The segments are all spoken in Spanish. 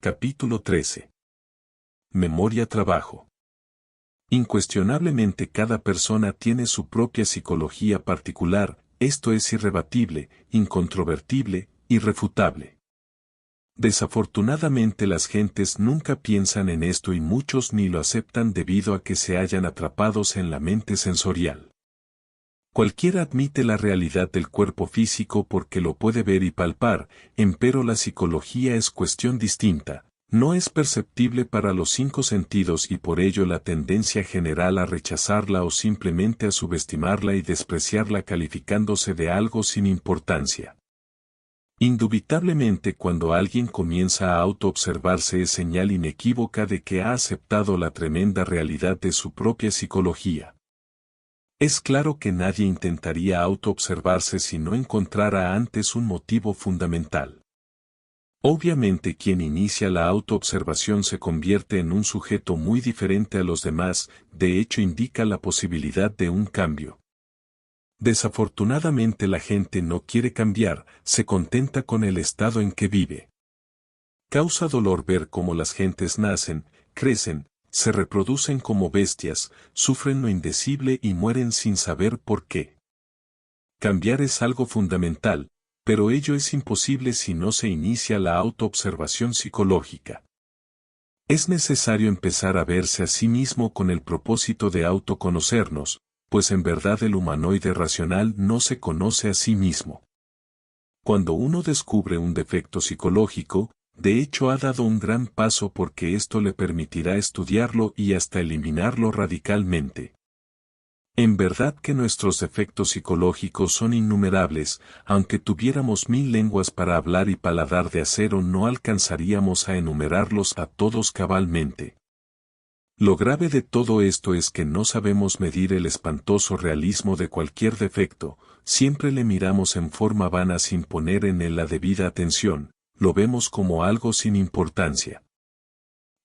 Capítulo 13. Memoria-trabajo. Incuestionablemente cada persona tiene su propia psicología particular, esto es irrebatible, incontrovertible, irrefutable. Desafortunadamente las gentes nunca piensan en esto y muchos ni lo aceptan debido a que se hallan atrapados en la mente sensorial. Cualquiera admite la realidad del cuerpo físico porque lo puede ver y palpar, empero la psicología es cuestión distinta, no es perceptible para los 5 sentidos y por ello la tendencia general a rechazarla o simplemente a subestimarla y despreciarla calificándose de algo sin importancia. Indubitablemente cuando alguien comienza a autoobservarse es señal inequívoca de que ha aceptado la tremenda realidad de su propia psicología. Es claro que nadie intentaría autoobservarse si no encontrara antes un motivo fundamental. Obviamente quien inicia la autoobservación se convierte en un sujeto muy diferente a los demás, de hecho indica la posibilidad de un cambio. Desafortunadamente la gente no quiere cambiar, se contenta con el estado en que vive. Causa dolor ver cómo las gentes nacen, crecen, se reproducen como bestias, sufren lo indecible y mueren sin saber por qué. Cambiar es algo fundamental, pero ello es imposible si no se inicia la autoobservación psicológica. Es necesario empezar a verse a sí mismo con el propósito de autoconocernos, pues en verdad el humanoide racional no se conoce a sí mismo. Cuando uno descubre un defecto psicológico, de hecho ha dado un gran paso porque esto le permitirá estudiarlo y hasta eliminarlo radicalmente. En verdad que nuestros defectos psicológicos son innumerables, aunque tuviéramos 1000 lenguas para hablar y paladar de acero no alcanzaríamos a enumerarlos a todos cabalmente. Lo grave de todo esto es que no sabemos medir el espantoso realismo de cualquier defecto, siempre le miramos en forma vana sin poner en él la debida atención. Lo vemos como algo sin importancia.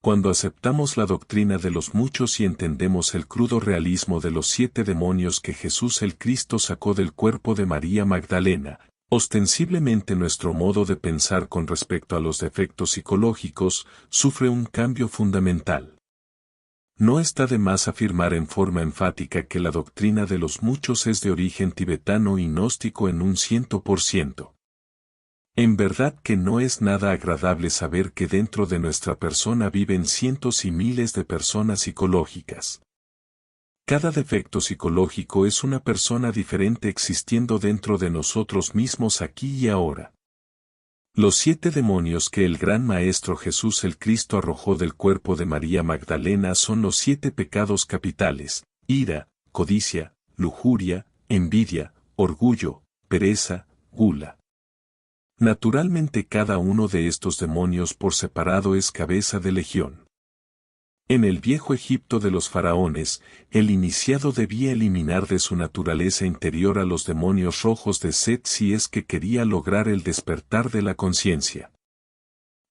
Cuando aceptamos la doctrina de los muchos y entendemos el crudo realismo de los 7 demonios que Jesús el Cristo sacó del cuerpo de María Magdalena, ostensiblemente nuestro modo de pensar con respecto a los defectos psicológicos sufre un cambio fundamental. No está de más afirmar en forma enfática que la doctrina de los muchos es de origen tibetano y gnóstico en un 100%. En verdad que no es nada agradable saber que dentro de nuestra persona viven cientos y miles de personas psicológicas. Cada defecto psicológico es una persona diferente existiendo dentro de nosotros mismos aquí y ahora. Los 7 demonios que el gran Maestro Jesús el Cristo arrojó del cuerpo de María Magdalena son los 7 pecados capitales: ira, codicia, lujuria, envidia, orgullo, pereza, gula. Naturalmente cada uno de estos demonios por separado es cabeza de legión. En el viejo Egipto de los faraones, el iniciado debía eliminar de su naturaleza interior a los demonios rojos de Set si es que quería lograr el despertar de la conciencia.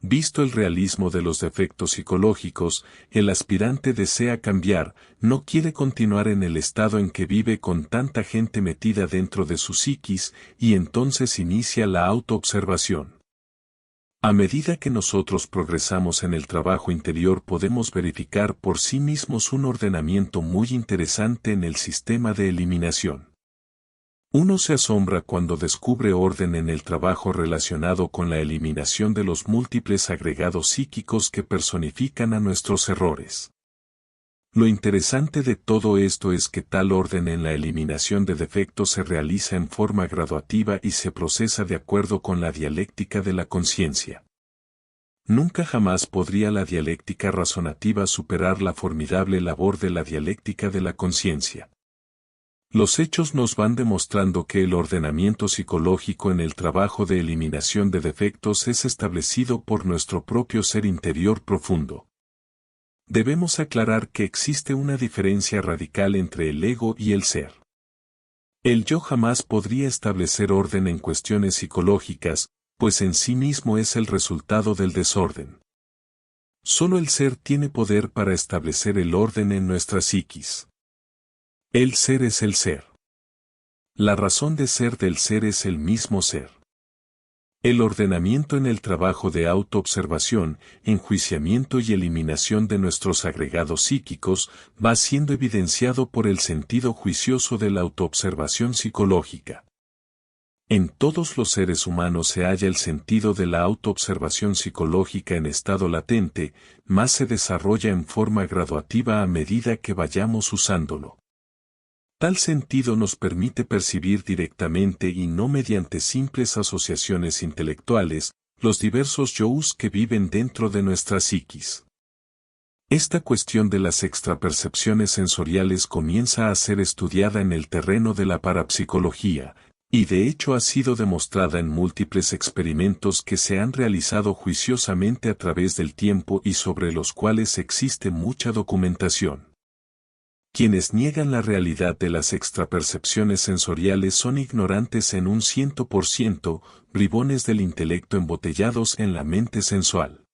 Visto el realismo de los defectos psicológicos, el aspirante desea cambiar, no quiere continuar en el estado en que vive con tanta gente metida dentro de su psiquis, y entonces inicia la autoobservación. A medida que nosotros progresamos en el trabajo interior podemos verificar por sí mismos un ordenamiento muy interesante en el sistema de eliminación. Uno se asombra cuando descubre orden en el trabajo relacionado con la eliminación de los múltiples agregados psíquicos que personifican a nuestros errores. Lo interesante de todo esto es que tal orden en la eliminación de defectos se realiza en forma graduativa y se procesa de acuerdo con la dialéctica de la conciencia. Nunca jamás podría la dialéctica razonativa superar la formidable labor de la dialéctica de la conciencia. Los hechos nos van demostrando que el ordenamiento psicológico en el trabajo de eliminación de defectos es establecido por nuestro propio ser interior profundo. Debemos aclarar que existe una diferencia radical entre el ego y el ser. El yo jamás podría establecer orden en cuestiones psicológicas, pues en sí mismo es el resultado del desorden. Solo el ser tiene poder para establecer el orden en nuestra psiquis. El ser es el ser. La razón de ser del ser es el mismo ser. El ordenamiento en el trabajo de autoobservación, enjuiciamiento y eliminación de nuestros agregados psíquicos va siendo evidenciado por el sentido juicioso de la autoobservación psicológica. En todos los seres humanos se halla el sentido de la autoobservación psicológica en estado latente, más se desarrolla en forma graduativa a medida que vayamos usándolo. Tal sentido nos permite percibir directamente y no mediante simples asociaciones intelectuales, los diversos yous que viven dentro de nuestra psiquis. Esta cuestión de las extrapercepciones sensoriales comienza a ser estudiada en el terreno de la parapsicología, y de hecho ha sido demostrada en múltiples experimentos que se han realizado juiciosamente a través del tiempo y sobre los cuales existe mucha documentación. Quienes niegan la realidad de las extrapercepciones sensoriales son ignorantes en un 100%, bribones del intelecto embotellados en la mente sensual.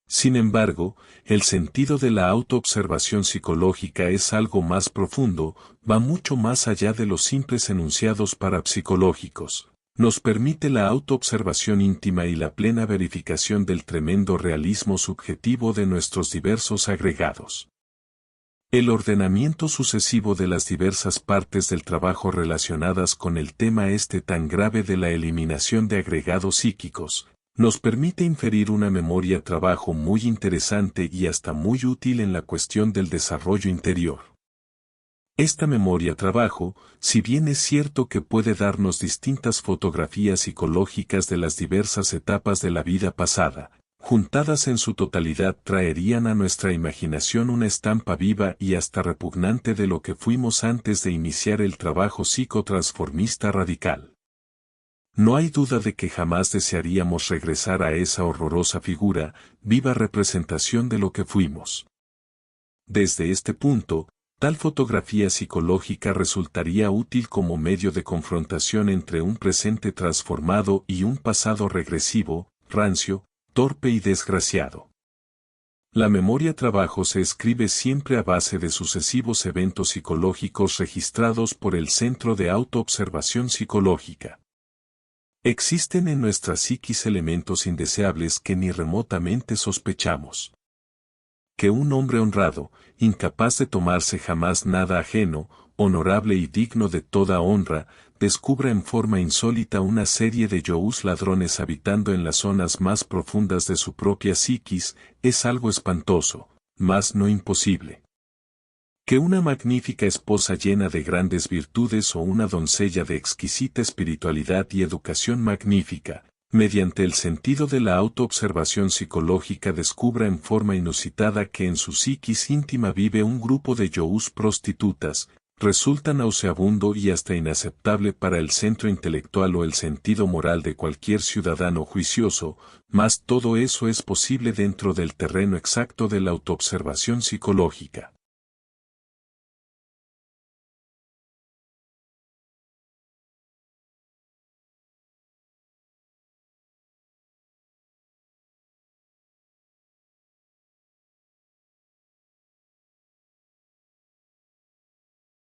Sin embargo, el sentido de la autoobservación psicológica es algo más profundo, va mucho más allá de los simples enunciados parapsicológicos. Nos permite la autoobservación íntima y la plena verificación del tremendo realismo subjetivo de nuestros diversos agregados. El ordenamiento sucesivo de las diversas partes del trabajo relacionadas con el tema tan grave de la eliminación de agregados psíquicos, nos permite inferir una memoria-trabajo muy interesante y hasta muy útil en la cuestión del desarrollo interior. Esta memoria-trabajo, si bien es cierto que puede darnos distintas fotografías psicológicas de las diversas etapas de la vida pasada, juntadas en su totalidad traerían a nuestra imaginación una estampa viva y hasta repugnante de lo que fuimos antes de iniciar el trabajo psicotransformista radical. No hay duda de que jamás desearíamos regresar a esa horrorosa figura, viva representación de lo que fuimos. Desde este punto, tal fotografía psicológica resultaría útil como medio de confrontación entre un presente transformado y un pasado regresivo, rancio, torpe y desgraciado. La memoria-trabajo se escribe siempre a base de sucesivos eventos psicológicos registrados por el Centro de Autoobservación Psicológica. Existen en nuestra psiquis elementos indeseables que ni remotamente sospechamos. Que un hombre honrado, incapaz de tomarse jamás nada ajeno, honorable y digno de toda honra, descubra en forma insólita una serie de yous ladrones habitando en las zonas más profundas de su propia psiquis, es algo espantoso, mas no imposible. Que una magnífica esposa llena de grandes virtudes o una doncella de exquisita espiritualidad y educación magnífica, mediante el sentido de la autoobservación psicológica descubra en forma inusitada que en su psiquis íntima vive un grupo de yous prostitutas, resulta nauseabundo y hasta inaceptable para el centro intelectual o el sentido moral de cualquier ciudadano juicioso, mas todo eso es posible dentro del terreno exacto de la autoobservación psicológica.